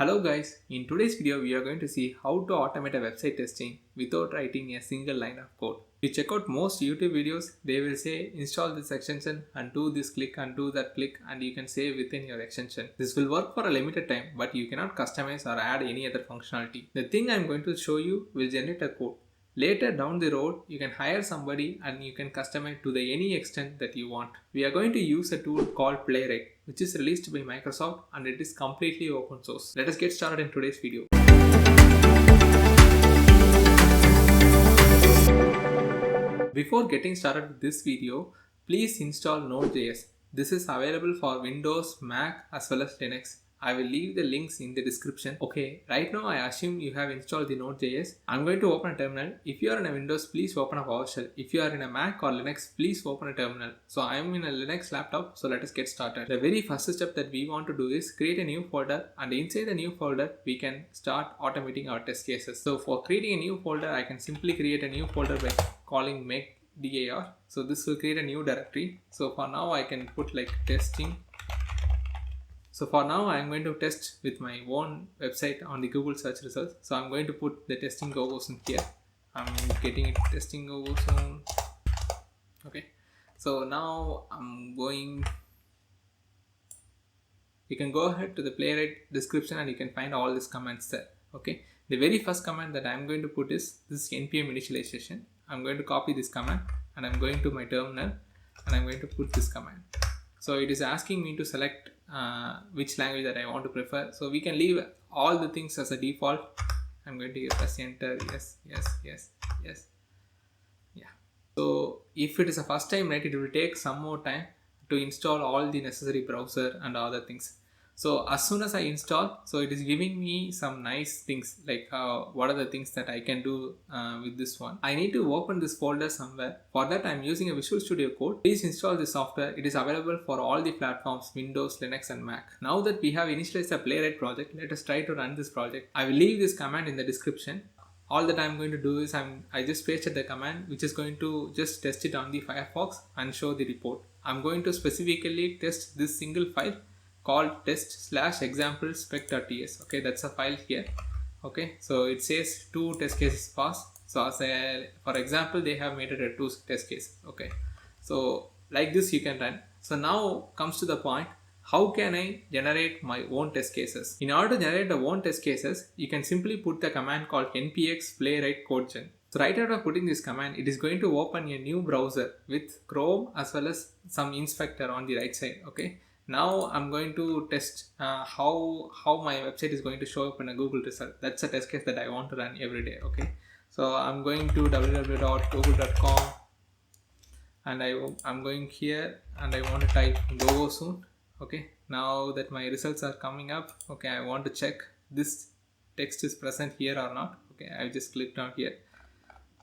Hello guys, in today's video we are going to see how to automate a website testing without writing a single line of code. If you check out most YouTube videos, they will say install this extension and do this click and do that click and you can save within your extension. This will work for a limited time but you cannot customize or add any other functionality. The thing I am going to show you will generate a code. Later down the road, you can hire somebody and you can customize to the any extent that you want. We are going to use a tool called Playwright, which is released by Microsoft and it is completely open source. Let us get started in today's video. Before getting started with this video, please install Node.js. This is available for Windows, Mac as well as Linux. I will leave the links in the description. Okay, right now I assume you have installed the Node.js. I'm going to open a terminal. If you are in a Windows, please open a PowerShell. If you are in a Mac or Linux, please open a terminal. So I am in a Linux laptop, so let us get started. The very first step that we want to do is create a new folder, and inside the new folder, we can start automating our test cases. So for creating a new folder, I can simply create a new folder by calling make.dir. So this will create a new directory. So for now, I can put like testing. So for now, I am going to test with my own website on the Google search results. So I'm going to put the testing GoGoSoon here. I'm getting it testing GoGoSoon. Okay. So now I'm going. You can go ahead to the Playwright description and you can find all these commands there. Okay. The very first command that I'm going to put is this npm initialization. I'm going to copy this command and I'm going to my terminal and I'm going to put this command. So it is asking me to select which language that I want to prefer. So we can leave all the things as a default. I'm going to press enter. Yes. Yeah. So if it is a first time, right, it will take some more time to install all the necessary browser and other things. So as soon as I install, so it is giving me some nice things like what are the things that I can do with this one. I need to open this folder somewhere. For that I'm using a Visual Studio Code. Please install this software. It is available for all the platforms Windows, Linux and Mac. Now that we have initialized a Playwright project, let us try to run this project. I will leave this command in the description. All that I'm going to do is I just pasted the command which is going to just test it on the Firefox and show the report. I'm going to specifically test this single file called test/example.spec.ts. Okay, that's a file here. Okay, so it says 2 test cases passed. So for example, they have made it a 2 test case. Okay, so like this you can run. So now comes to the point, how can I generate my own test cases? In order to generate the own test cases, you can simply put the command called npx playwright codegen. So right after putting this command, it is going to open a new browser with Chrome as well as some inspector on the right side. Okay. Now I'm going to test how my website is going to show up in a Google result. That's a test case that I want to run every day. Okay, so I'm going to www.google.com and I'm going here and I want to type GoGoSoon. Okay, now that my results are coming up, okay, I want to check this text is present here or not. Okay, I just clicked on here,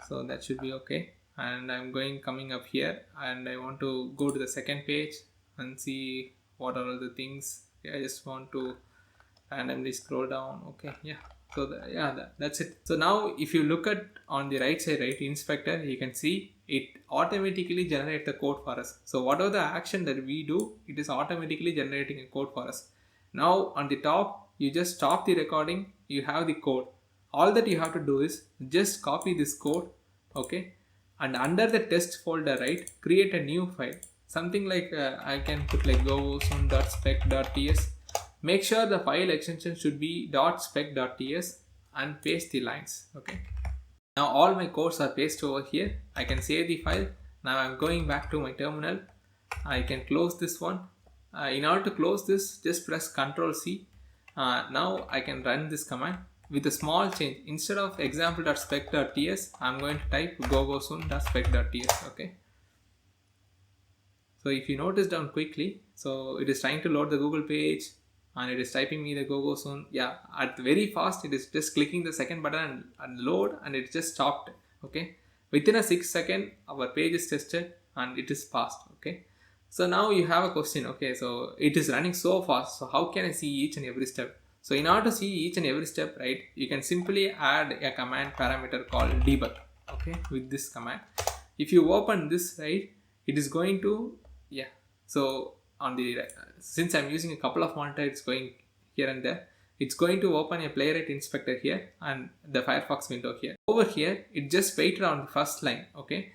so that should be okay. And I'm coming up here and I want to go to the second page and see what are all the things. Okay, I just want to randomly scroll down. Okay, yeah, so that's it. So now if you look at on the right side, right, inspector, you can see it automatically generates the code for us. So whatever the action that we do, it is automatically generating a code for us. Now on the top, you just stop the recording, you have the code. All that you have to do is just copy this code. Okay, and under the test folder, right, create a new file. Something like I can put like GoGoSoon.spec.ts. Make sure the file extension should be .spec.ts and paste the lines. Okay. Now all my codes are pasted over here. I can save the file. Now I'm going back to my terminal. I can close this one. In order to close this, just press Ctrl C. Now I can run this command with a small change. Instead of example.spec.ts, I'm going to type GoGoSoon.spec.ts. Okay. So if you notice down quickly, so it is trying to load the Google page and it is typing me the GoGoSoon. Yeah, at very fast, it is just clicking the second button and load and it just stopped. Okay, within a 6 second, our page is tested and it is passed. Okay, so now you have a question. Okay, so it is running so fast. So how can I see each and every step? So in order to see each and every step, right, you can simply add a command parameter called debug. Okay, with this command, if you open this, right, it is going to so on the since I'm using a couple of monitors, it's going here and there. it's going to open a Playwright inspector here and the Firefox window here. Over here, it just waited on the first line, okay,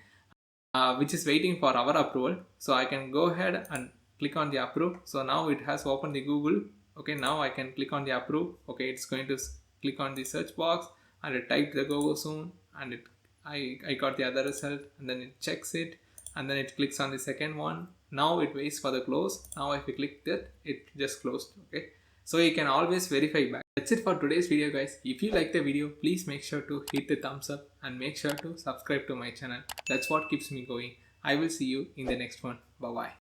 which is waiting for our approval. So I can go ahead and click on the approve. So now it has opened the Google. Okay, now I can click on the approve. Okay, it's going to click on the search box and it typed the GoGoSoon, and I got the other result, and then it checks it, and then it clicks on the second one. Now it waits for the close. Now if you click that, it just closed. Okay, so you can always verify back. That's it for today's video, guys. If you like the video, please make sure to hit the thumbs up and make sure to subscribe to my channel. That's what keeps me going. I will see you in the next one. Bye bye.